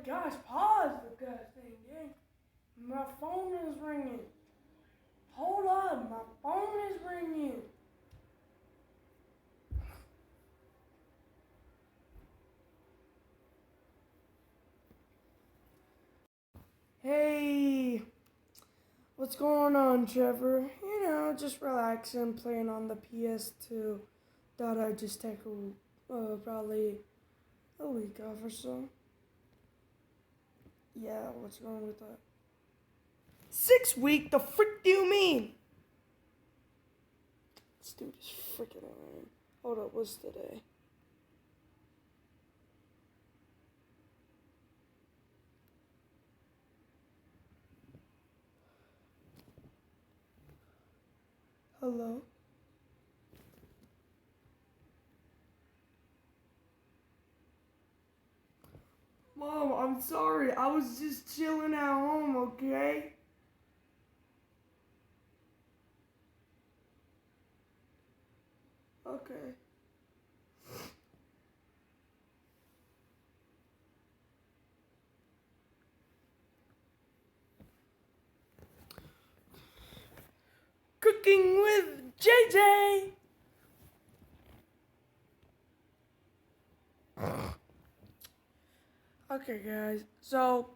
gosh, pause the gosh dang. My phone is ringing. Hold on, my phone is ringing. Hey, what's going on, Trevor? You know, just relaxing, playing on the PS2. Thought I'd just take probably a week off or so. Yeah, what's wrong with that? 6 weeks? The frick do you mean? This dude is freaking annoying. Hold up, what's today? Hello? Mom, I'm sorry. I was just chilling at home, okay? Okay. Cooking with JJ! Okay, guys. So,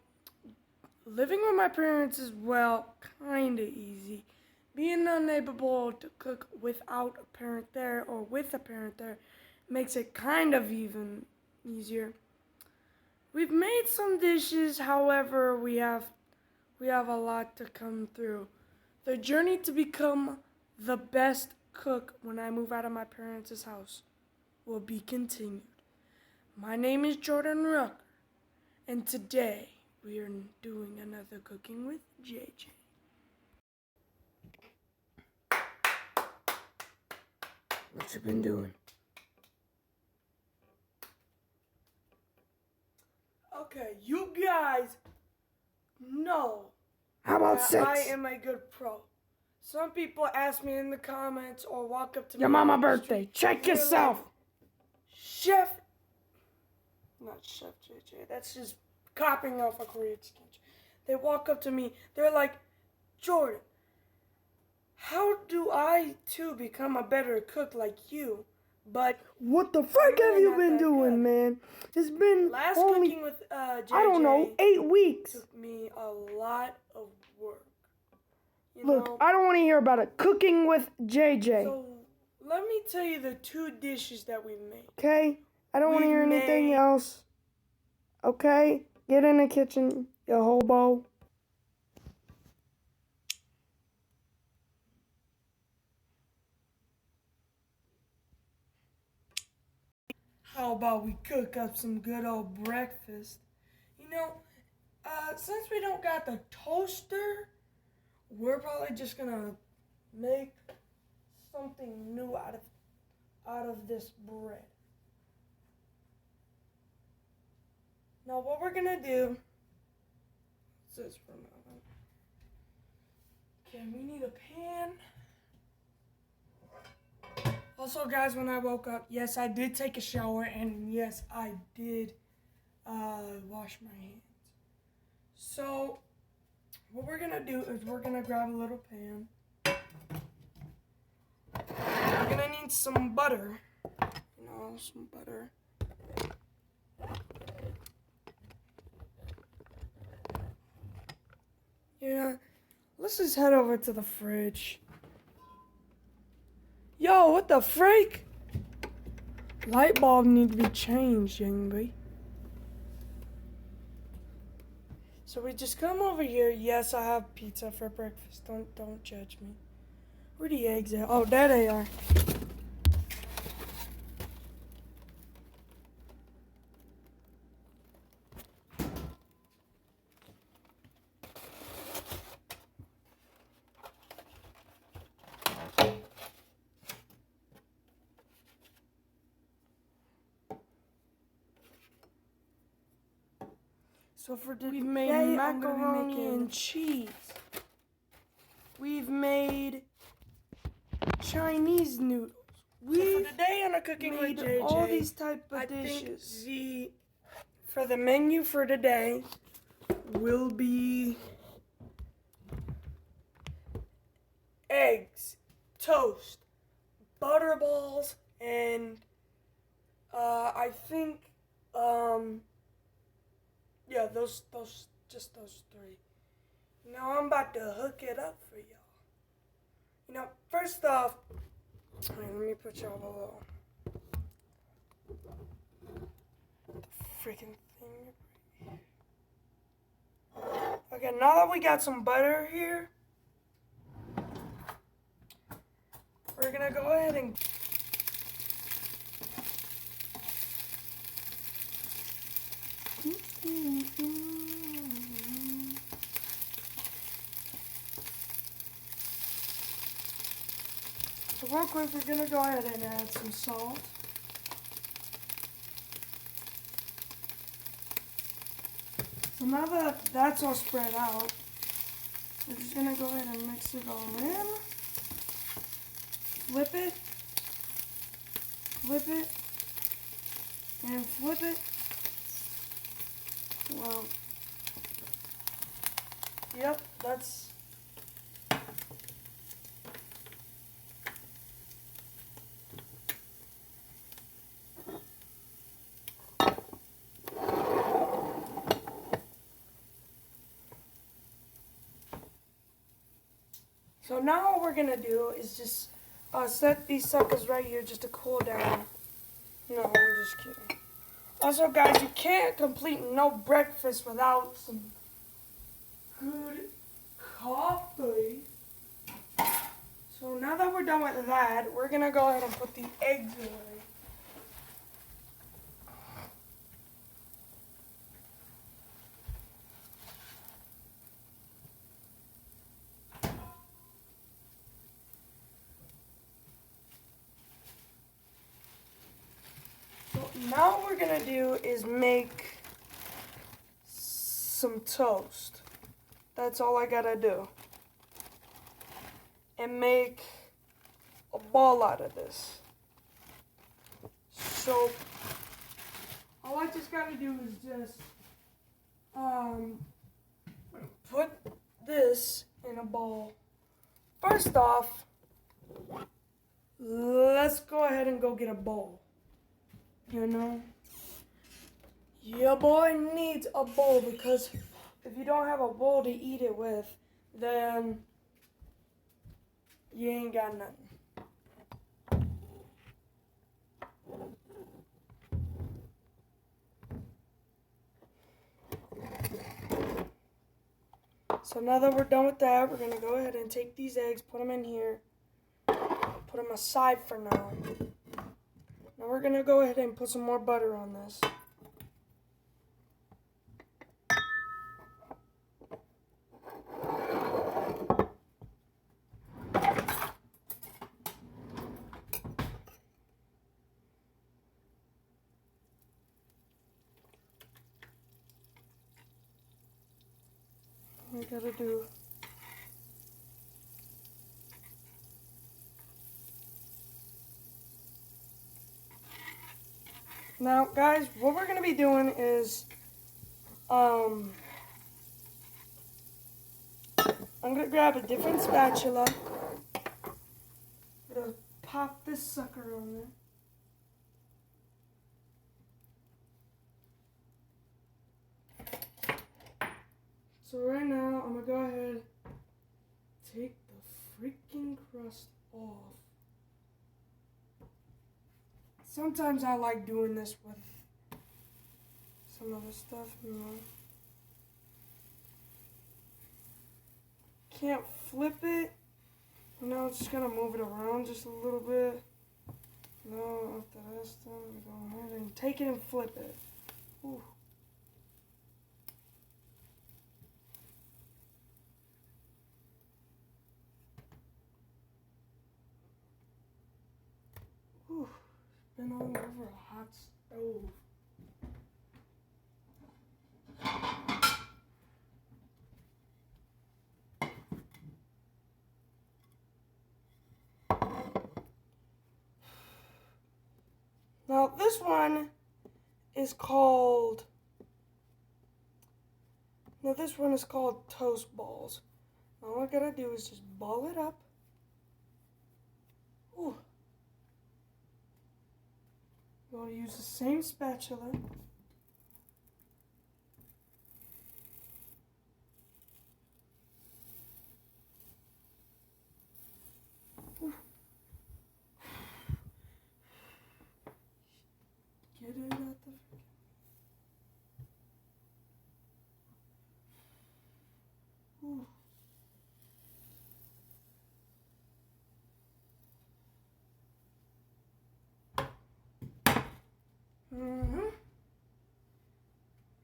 living with my parents is, well, kinda easy. Being unable to cook without a parent there or with a parent there makes it kind of even easier. We've made some dishes, however, we have a lot to come through. The journey to become the best cook when I move out of my parents' house will be continued. My name is Jordan Rucker, and today we are doing another Cooking with JJ. What you been doing? Okay, you guys know How about that 6? I am a good pro. Some people ask me in the comments or walk up to me. Your mama on the birthday. street, Check and they're yourself. like, not Chef JJ. That's just copying off a Korean sketch. They walk up to me. They're like, Jordan, how do I too become a better cook like you? But What the frick have you been doing, man? It's been last only, Cooking with JJ, I don't know, 8 weeks. took me a lot of work. Look, I don't want to hear about it. Cooking with JJ. So let me tell you the 2 dishes that we made. Okay? I don't want to hear anything else. Okay? Get in the kitchen, you hobo. How about we cook up some good old breakfast? You know, since we don't got the toaster, we're probably just gonna make something new out of this bread. Now what we're gonna do, this for a moment. Okay, we need a pan. Also, guys, when I woke up, yes, I did take a shower, and yes, I did wash my hands. So, what we're gonna do is we're gonna grab a little pan. We're gonna need some butter. Some butter. Yeah, let's just head over to the fridge. Yo, what the freak? Light bulb need to be changed, young boy. So we just come over here. Yes, I have pizza for breakfast. Don't judge me. Where the eggs at? Oh, there they are. So for today, we've made macaroni and cheese. We've made Chinese noodles. So for today on a Cooking with JJ, all these type of dishes. I think the for the menu for today will be eggs, toast, butterballs, and I think yeah, those three. Now I'm about to hook it up for y'all. First off, let me put y'all a little freaking thing. Okay, now that we got some butter here, we're gonna go ahead and so real quick, we're gonna go ahead and add some salt. So now that that's all spread out, we're just gonna go ahead and mix it all in. Flip it, and flip it. Well, yep, that's so now what we're gonna do is just set these suckers right here just to cool down. No, I'm just kidding. Also, guys, you can't complete no breakfast without some good coffee. So now that we're done with that, we're gonna go ahead and put the eggs away. So now what we're gonna do is make some toast. That's all I gotta do. And make a ball out of this. So all I just gotta do is just put this in a bowl. First off, let's go ahead and go get a bowl. Your boy needs a bowl, because if you don't have a bowl to eat it with, then you ain't got nothing. So now that we're done with that, we're going to go ahead and take these eggs, put them in here, put them aside for now. Now we're going to go ahead and put some more butter on this. We gotta do now, guys, what we're gonna be doing is I'm gonna grab a different spatula. I'm gonna pop this sucker on there. So right now, I'm gonna go ahead, take the freaking crust off. Sometimes I like doing this with some other stuff, Can't flip it. Now I'm just gonna move it around just a little bit. Now after that's done, go ahead and take it and flip it. Ooh. Ooh, been all over a hot stove. Now this one is called Now this one is called toast balls. All I gotta do is just ball it up. Ooh. I'm gonna use the same spatula. Ooh. Get it out the. Ooh.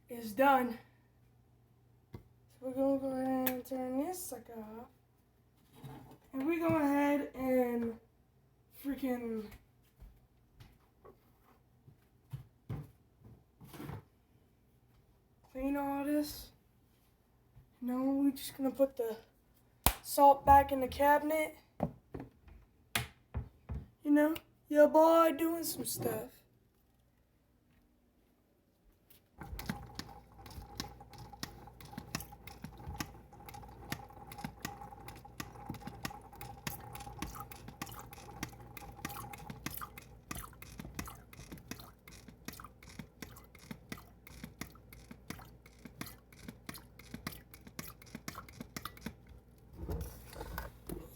It's done. So we're gonna go ahead and turn this sucker off. And we go ahead and freaking clean all this. Now we're just gonna put the salt back in the cabinet. You know, your boy doing some stuff.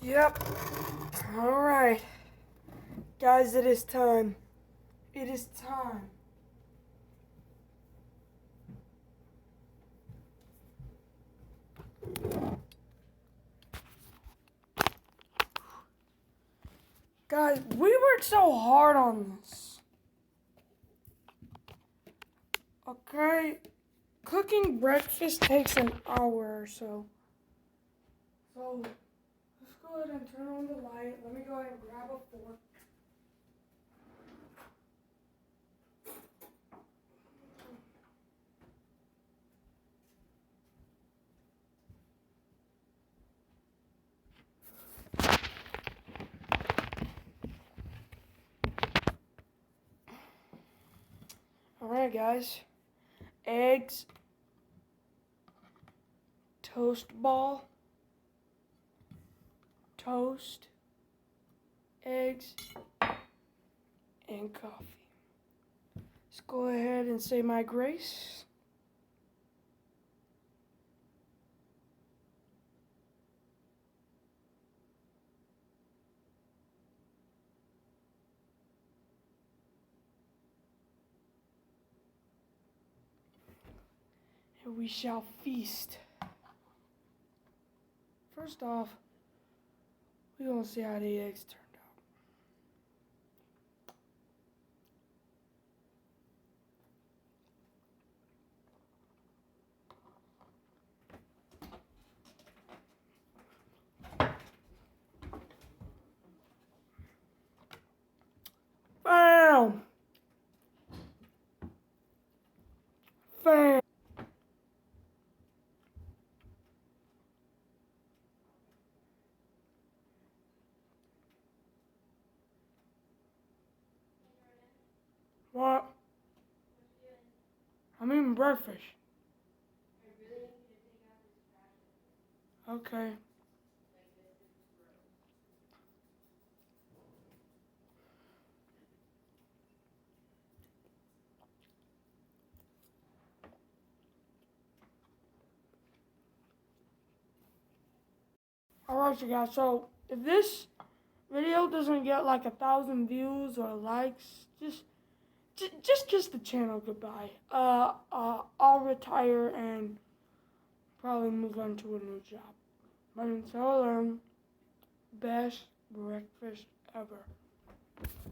Yep. All right. Guys, it is time. It is time. Guys, we worked so hard on this. Okay? Cooking breakfast takes an hour or so. So, let's go ahead and turn on the light. Let me go ahead and grab a fork. Alright, guys. Eggs, toast ball, toast, eggs, and coffee. Let's go ahead and say my grace. And we shall feast. First off, we're going to see how the eggs turned out. Bam! Bam! What? I'm eating breakfast. Okay. Alright, you guys. So, if this video doesn't get like 1,000 views or likes, just kiss the channel goodbye. I'll retire and probably move on to a new job. But until then, best breakfast ever.